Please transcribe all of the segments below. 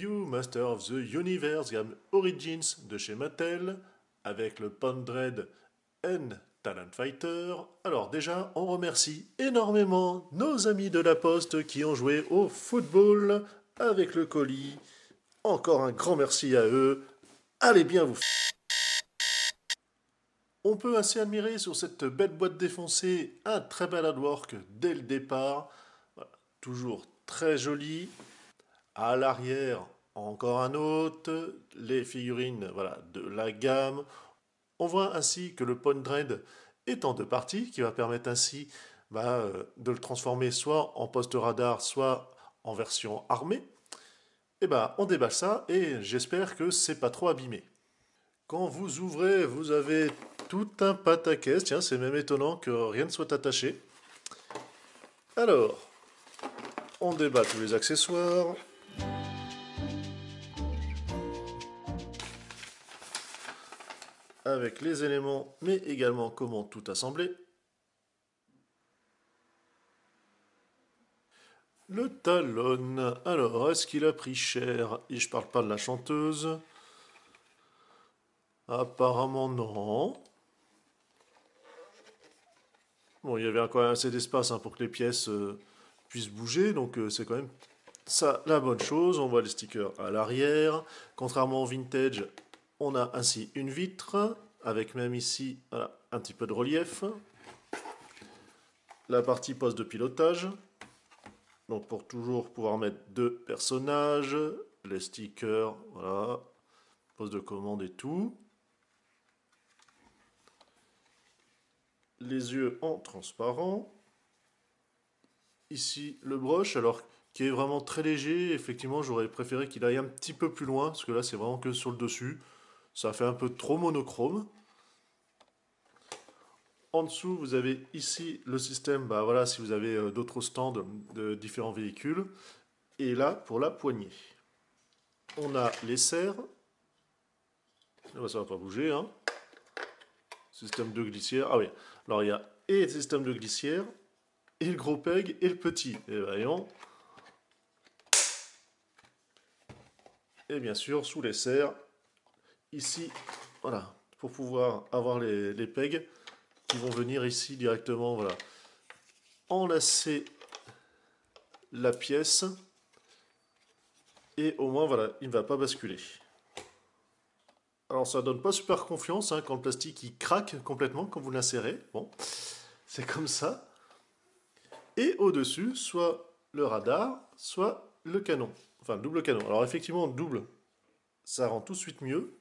Review Master of the Universe gamme Origins de chez Mattel avec le Pandred N Talent Fighter. Alors déjà, on remercie énormément nos amis de la Poste qui ont joué au football avec le colis. Encore un grand merci à eux. Allez bien vous. On peut ainsi admirer sur cette belle boîte défoncée un très bel artwork dès le départ. Voilà, toujours très joli. À l'arrière, encore un autre. Les figurines voilà, de la gamme. On voit ainsi que le Point Dread est en deux parties, qui va permettre ainsi de le transformer soit en poste radar, soit en version armée. Et on déballe ça et j'espère que c'est pas trop abîmé. Quand vous ouvrez, vous avez tout un pataquès. Tiens, c'est même étonnant que rien ne soit attaché. Alors, on déballe tous les accessoires. Avec les éléments, mais également comment tout assembler. Le Talon. Alors, est-ce qu'il a pris cher? Et je parle pas de la chanteuse. Apparemment non. Bon, il y avait quand même assez d'espace pour que les pièces puissent bouger, donc c'est quand même ça la bonne chose. On voit les stickers à l'arrière. Contrairement au vintage, on a ainsi une vitre, avec même ici voilà, un petit peu de relief. La partie poste de pilotage. Donc pour toujours pouvoir mettre deux personnages, les stickers, voilà, poste de commande et tout. Les yeux en transparent. Ici le brush, alors qui est vraiment très léger. Effectivement, j'aurais préféré qu'il aille un petit peu plus loin, parce que là c'est vraiment que sur le dessus. Ça fait un peu trop monochrome. En dessous, vous avez ici le système, voilà, si vous avez d'autres stands de différents véhicules. Et là, pour la poignée. On a les serres. Ça va pas bouger, hein. Système de glissière. Ah oui, alors il y a et le système de glissière, et le gros peg, et le petit. Et voyons. Et bien sûr, sous les serres, ici, voilà, pour pouvoir avoir les pegs qui vont venir ici directement, voilà, enlacer la pièce. Et au moins, voilà, il ne va pas basculer. Alors ça donne pas super confiance quand le plastique il craque complètement quand vous l'insérez. Bon, c'est comme ça. Et au-dessus, soit le radar, soit le canon. Enfin, le double canon. Alors effectivement, double, ça rend tout de suite mieux.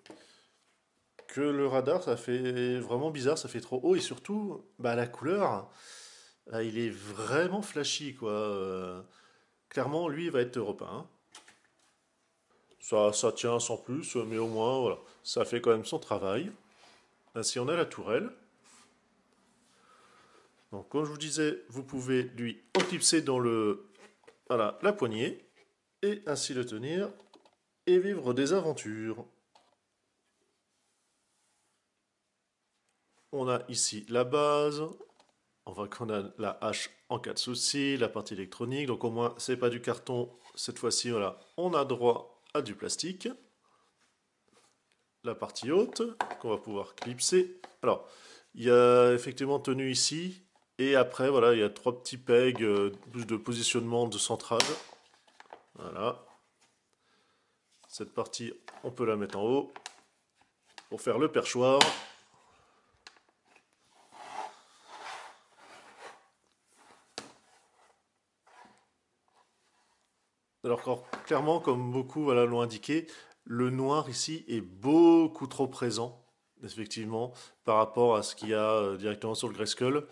Que le radar, ça fait vraiment bizarre, ça fait trop haut. Et surtout, la couleur, il est vraiment flashy, quoi. Clairement, lui, il va être repeint. Hein. Ça tient sans plus, mais au moins, voilà, ça fait quand même son travail. Ainsi, on a la tourelle. Donc, comme je vous disais, vous pouvez lui enclipser dans la poignée et ainsi le tenir et vivre des aventures. On a ici la base. On voit qu'on a la hache en cas de souci, la partie électronique. Donc, au moins, c'est pas du carton. Cette fois-ci, voilà, on a droit à du plastique. La partie haute qu'on va pouvoir clipser. Alors, il y a effectivement tenue ici. Et après, voilà, il y a trois petits pegs de positionnement de centrale. Voilà. Cette partie, on peut la mettre en haut pour faire le perchoir. Alors, clairement, comme beaucoup l'ont indiqué, le noir ici est beaucoup trop présent, effectivement, par rapport à ce qu'il y a directement sur le Grayskull.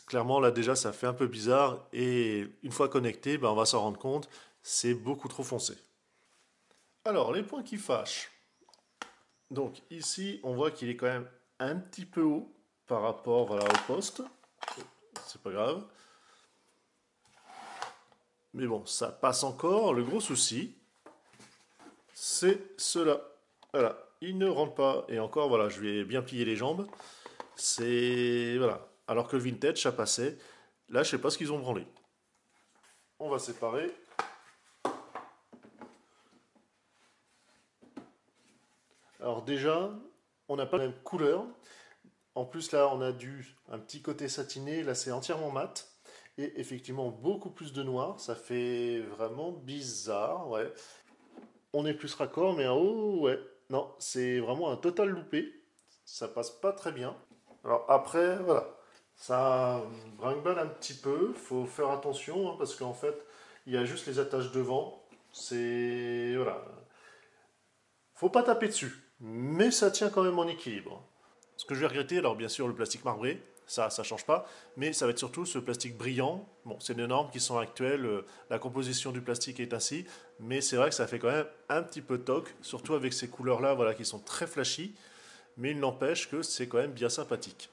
Clairement, là déjà, ça fait un peu bizarre. Et une fois connecté, on va s'en rendre compte, c'est beaucoup trop foncé. Alors, les points qui fâchent. Donc ici, on voit qu'il est quand même un petit peu haut par rapport au poste. C'est pas grave. Mais bon, ça passe encore. Le gros souci, c'est cela. Voilà, il ne rentre pas. Et encore, voilà, je vais bien plier les jambes. C'est... Voilà. Alors que le vintage, ça passait. Là, je sais pas ce qu'ils ont branlé. On va séparer. Alors déjà, on n'a pas la même couleur. En plus là, on a un petit côté satiné. Là, c'est entièrement mat. Et effectivement, beaucoup plus de noir. Ça fait vraiment bizarre, ouais. On est plus raccord, mais en haut, ouais. Non, c'est vraiment un total loupé. Ça passe pas très bien. Alors après, voilà. Ça brinque-balle un petit peu. Faut faire attention, hein, parce qu'en fait, il y a juste les attaches devant. C'est... Voilà. Faut pas taper dessus. Mais ça tient quand même en équilibre. Ce que je vais regretter, alors bien sûr le plastique marbré, ça change pas, mais ça va être surtout ce plastique brillant. Bon, c'est des normes qui sont actuelles, la composition du plastique est ainsi, mais c'est vrai que ça fait quand même un petit peu toc, surtout avec ces couleurs-là, voilà, qui sont très flashy, mais il n'empêche que c'est quand même bien sympathique.